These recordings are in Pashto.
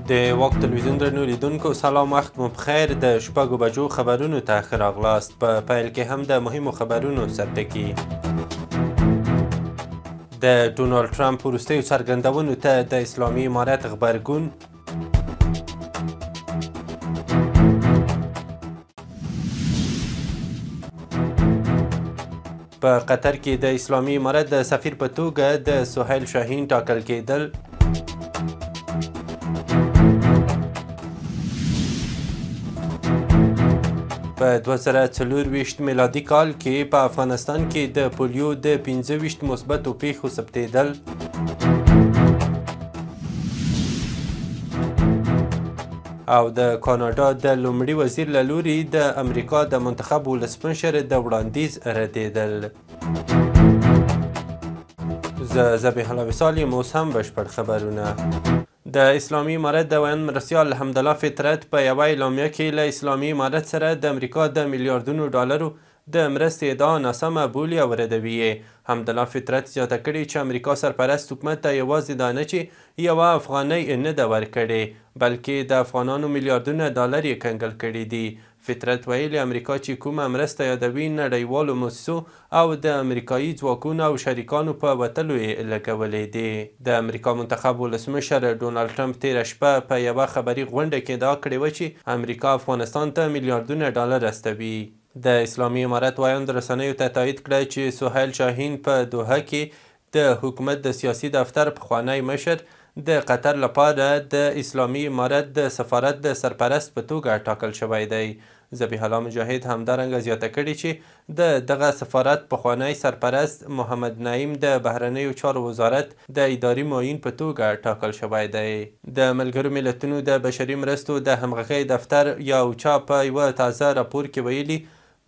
د واک تلویزیون درنو لیدونکو سلام، وخت مو بخیر. د شپږو بجو خبرونو ته ښه راغلاست. په پیل کې هم د مهمو خبرونو سرټکي. د ډونالډ ټرمپ وروستیو څرګندونو ته د اسلامي امارت غبرګون. په قطر کې د اسلامي امارت د سفیر په توګه د سهیل شاهین ټاکل کېدل. په 2024 میلادي کال کې په افغانستان کې د پولیو د 25 مثبتو پیښو ثبتېدل. او د کاناډا د لومړي وزیر له لوري د امریکا د منتخب ولسمشر د وړاندیز ردېدل. زه ذبیح الله وصال یم. اوس هم بشپړ خبرونه. د اسلامي امارت د ویاند مرستیال حمدالله فطرت په یوه اعلامیه کې له اسلامي امارت سره د امریکا د میلیاردونو ډالرو د مرستې ادعا ناسمه بولي او ردوي یې. حمدالله فطرت زیاته کړې چې امریکا سرپرست حکومت ته یوازې دا نه چې یوه افغانۍ نه ده ورکړې، بلکې د افغانانو میلیاردونه ډالر یې کنګل کړي دي. فطرت ویلي امریکا چې کومه مرسته یادوي نړیوالو موسسو او د امریکایي ځواکونو او شریکانو په وتلو یې لګولې دي. د امریکا منتخب ولسمشر ډونالډ ټرمپ تېره شپه په یوه خبري غونډه کې ادعا کړې وه چې امریکا افغانستان ته میلیاردونه ډالر استوي. د اسلامي امارت ویاند رسنیو ته تایید کړه چې سهیل شاهین په دوحه کې د حکومت د سیاسي دفتر پخوانی مشر د قطر لپاره د اسلامي امارت د سفارت د سرپرست په توګه ټاکل شوی دی. ذبیح الله مجاهد همدارنګه زیاته کړې چې د دغه سفارت پخوانی سرپرست محمد نعیم د بهرنیو چارو وزارت د اداري معین په توګه ټاکل شوی دی. د ملګرو ملتونو د بشري مرستو د همغږۍ دفتر یا اوچا په یوه تازه راپور کې ویلي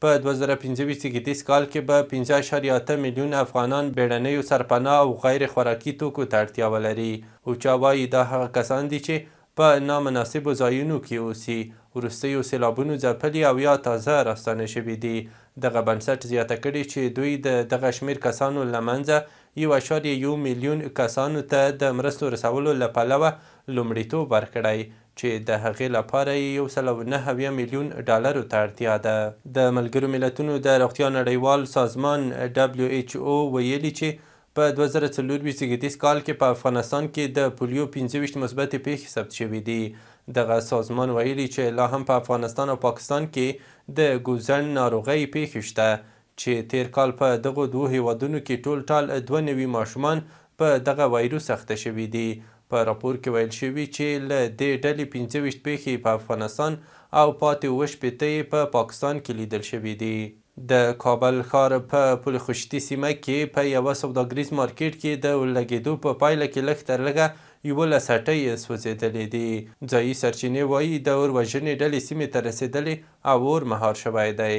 په 2025 زیږدیز کال کې به 5.8 میلیون افغانان بیړنیو سرپناه او غیر خوراکي توکو ته اړتیا ولري. اوچا وایي دا هغه کسان دي چې په نامناسبو ځایونو کې اوسي، وروستیو سیلابونو ځپلي او یا تازه راستانه شوي دي. دغه بنسټ زیاته کړې چې دوی د دغه شمېر کسانو له منځه 1.1 میلیون کسانو ته د مرستو رسولو له پلوه لومړیتوب ورکړی چې د هغې لپاره یې 109 میلیون ډالرو ته اړتیا ده. د ملګرو ملتونو د روغتیا نړیوال سازمان WHO ویلي چې په 2024 زیږدیز کال کې په افغانستان کې د پولیو 25 مثبتې پیښې ثبت شوي دي. دغه سازمان ویلي چې لا هم په افغانستان او پاکستان کې د ګوزن ناروغۍ پیښې شته چې تیر کال په دغو دوو هیوادونو کې ټول ټال 92 ماشومان په دغه وایروس اخته شوي دي. په راپور کې ویل شوي چې له دې ډلې 25 پیښې په افغانستان او پاتې 28 په پاکستان کې لیدل شوي دي. د کابل ښار په پل خشتي سیمه کې په یوه سوداګریز مارکیټ کې د ورلګېدو په پایله کې لږ تر لږه 11 هټۍ سوځېدلې دي. ځایي سرچینې وایي د اور وژنې ډلې سیمې ته رسېدلې او اور مهار شوی دی.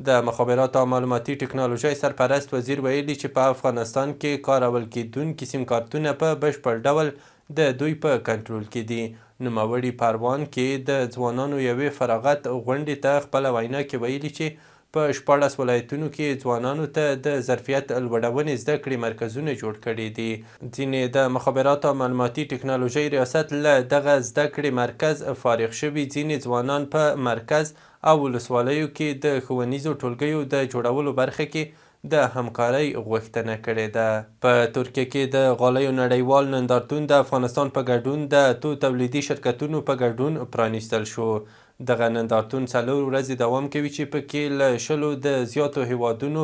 د مخابراتو او معلوماتي ټکنالوژۍ سرپرست وزیر ویلي چې په افغانستان کې کارول کېدونکي سیم کارتونه په بشپړ ډول د دوی په کنټرول کې دي. نوموړي پروان کې د ځوانانو یوې فراغت غونډې ته خپله وینا کې ویلي چې په 14 ولایتونو کې ځوانانو ته د ظرفیت لوړونې زده کړې مرکزونه جوړ کړي دي. ځینې د مخابراتو او معلوماتي ټکنالوژۍ ریاست له دغه زده کړې مرکز فارغ شوي ځینې ځوانان په مرکز او ولسوالیو کې د ښوونیزو ټولګیو د جوړولو برخه کې د همکارۍ غوښتنه کړې ده. په ترکیه کې د غالیو نړیوال نندارتون د افغانستان په ګډون د اتو تولیدي شرکتونو په ګډون پرانیستل شو. دغه نندارتون 4 ورځې دوام کوي چې پکې له 10 د زیاتو هیوادونو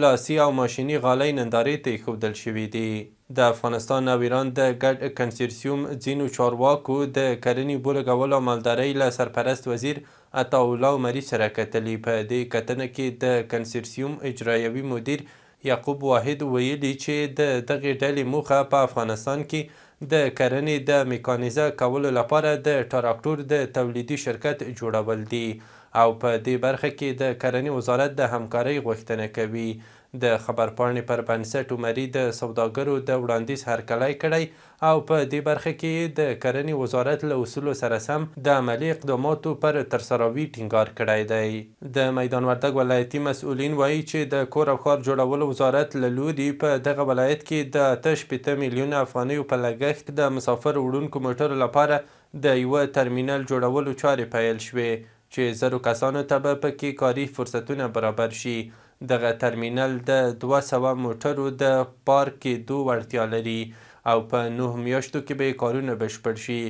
لاسي او ماشیني غالۍ نندارې ته ایښودل شوي دي. د افغانستان او ایران د ګډ کنسرسیوم ځینو چارواکو د کرنې بولګولو او مالدارۍ له سرپرست وزیر عطاالله عمري سره کتلي. په دې کتنه کې د کنسرسیوم اجرایوي مدیر یعقوب واحد ویلي چې د دغې ډلې موخه په افغانستان کې د کرنې د میکانیزه کولو لپاره د تراکتور د تولیدي شرکت جوړول دي او په دې برخه کې د کرنې وزارت د همکارۍ غوښتنه کوي. د خبرپاڼې پر بنسټ عمري د سوداګرو د وړاندیز هرکلی کړی او په دې برخه کې د کرنې وزارت له اصولو سره سم د عملي اقداماتو پر ترسروي ټینګار کړی دی. د میدان وردګ ولایتي مسؤلین وایي چې د کور او ښار جوړولو وزارت له لوري په دغه ولایت کې د 8 میلیونه افغانیو په لګښت د مسافر وړونکو موټرو لپاره د یوه ترمینل جوړولو چارې پیل شوې چې زرو کسانو ته به پکې کاري فرصتونه برابر شي. دغه ترمینل د 200 موټرو د پارک کېدو وړتیا لري او په 9 میاشتو کې به کارونه بشپړ شي.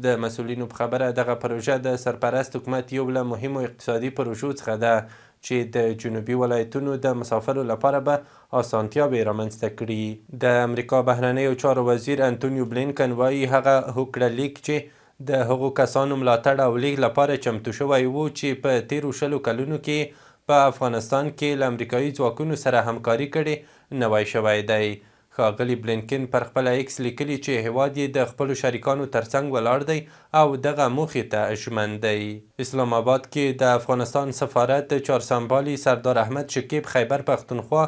د مسؤلینو په خبره دغه پروژه د سرپرست حکومت یو له مهمو اقتصادي پروژو څخه ده چې د جنوبي ولایتونو د مسافرو لپاره به اسانتیاوې رامنځته کړي. د امریکا بهرنیو چارو وزیر انتونیو بلینکن وایي هغه هوکړه لیک چې د هغو کسانو ملاتړ او لیږد لپاره چمتو شوی و چې په تیرو 20 کلونو کې په افغانستان کې له امریکایي ځواکونو سره همکاري کړې نوی شوی دی. ښاغلي بلینکن پر خپله ایکس لیکلي چې هیواد یې د خپلو شریکانو ترڅنګ ولاړ دی او دغه موخې ته ژمن دی. اسلام آباد کې د افغانستان سفارت چارسمبالي سردار احمد شکیب خیبر پښتونخوا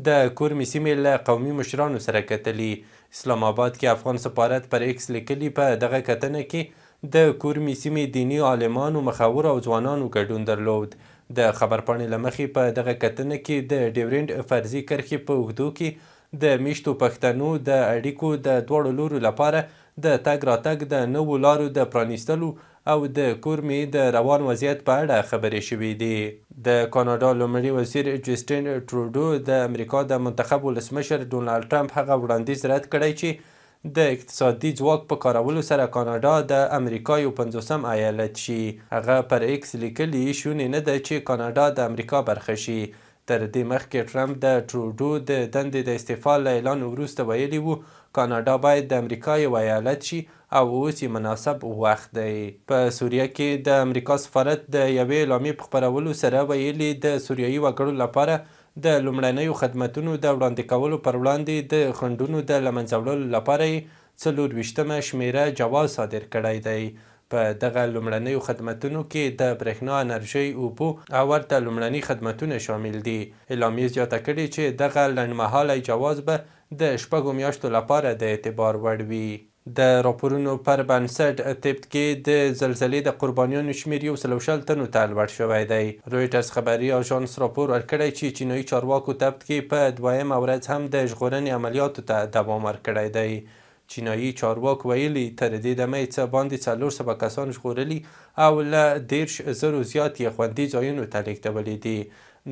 د کورمې سیمې له قومي مشرانو سره کتلي. اسلام آباد کې افغان سفارت پر ایکس لیکلي په دغه کتنه کې د کورمې سیمې دیني عالمانو مخورو او ځوانانو ګډون درلود. د خبرپاڼې له مخې په دغه کتنه کې د ډیورنډ فرضي کرښې په اوږدو کې د میشتو پښتنو د اړیکو د دواړو لورو لپاره د تګ راتګ د نوو لارو د پرانیستلو او د کورمې د روان وضعیت په اړه خبرې شوې دي. د کاناډا لومړي وزیر جسټین ټروډو د امریکا د منتخب ولسمشر ډونالډ ټرمپ هغه وړاندیز رد کړی چې د اقتصادي ځواک په کارولو سره کاناډا د امریکا یو 50م ایالت شي. هغه پر ایکس لیکلي شونې نه ده چې کاناډا د امریکا برخه شي. تر دې مخکې ټرمپ د ټروډو د دندې د استعفا له اعلان وروسته ویلي و کاناډا باید د امریکا یو ایالت شي او اوس یې مناسب وخت دی. په سوریه کې د امریکا سفارت د یوې اعلامیې په خپرولو سره ویلي د سوریایي وګړو لپاره د لومړنیو خدمتونو د وړاندې کولو پر وړاندې د خنډونو د له منځه وړلو لپاره یې 24مه شمیره جواز صادر کړی دی. په دغه لومړنیو خدمتونو کې د برېښنا، انرژۍ، اوبو او ورته لومړني خدمتونه شامل دي. اعلامیې زیاته کړې چې دغه لنډمهالی جواز به د 6 میاشتو لپاره د اعتبار وړ وي. د راپورونو پر بنسټ تبت کې د زلزلې د قربانیانو شمېر 120 تنو ته لوړ شوی دی. رویټرز خبري اژانس راپور ورکړی چې چینایي چارواکو تبت کې په 2مه ورځ هم د ژغورنې عملیاتو ته دوام ورکړی دی. چینایي چارواکو ویلي تر دې دمه یې څه باندې 400 کسان ژغورلي او له 10,000 زیات یې خوندي ځایونو ته لیږدولي دي.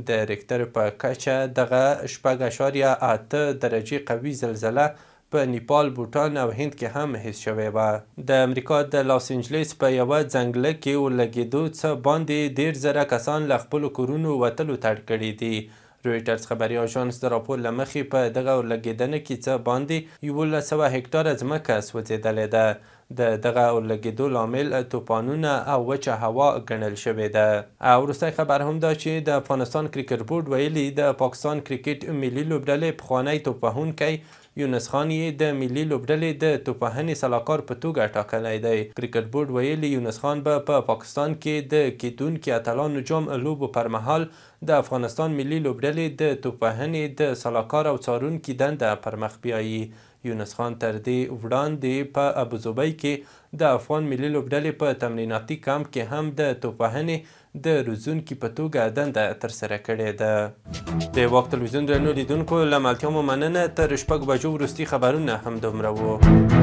د ریکټر په کچه دغه 6.8 درجې قوي زلزله په نیپال، بوټان او هند کې هم حس شوې وه. د امریکا د لاس انجلس په یوه ځنګله کې ورلګېدو څه باندې 10,000 کسان له خپلو کورونو وتلو ته اړ کړي دي. رویټرز خبري اژانس د راپور له مخې په دغه اورلګېدنه کې څه باندې 1100 هکټاره ځمکه سوځېدلې ده. د دغه اورلګېدو لامل طوفانونه او وچه هوا ګڼل شوې ده. او وروستی خبر هم دا چې د افغانستان کرکټ بورډ ویلي د پاکستان کرکټ ملي لوبډلې پخوانی توپوهونکی یونس خان یې د ملي لوبډلې د توپوهنې سلاکار په توګه ټاکلی دی. کرکټ بورډ ویلي یونس خان به په پاکستان کې د کیدونکي اتلانو جام لوبو پر مهال د افغانستان ملي لوبډلې د توپوهنې د سلاکار او څارونکي دنده پر مخ بیایي. یونس خان تر دې وړاندې په ابوظبي کې د افغان ملي لوبډلې په تمریناتي کمپ کې هم د توپوهنې د روزونکي په توګه دنده ترسره کړې ده. د واک تلویزیون درنو لیدونکو له ملتیا مو مننه. تر 6 بجو وروستي خبرونه همدومره وو.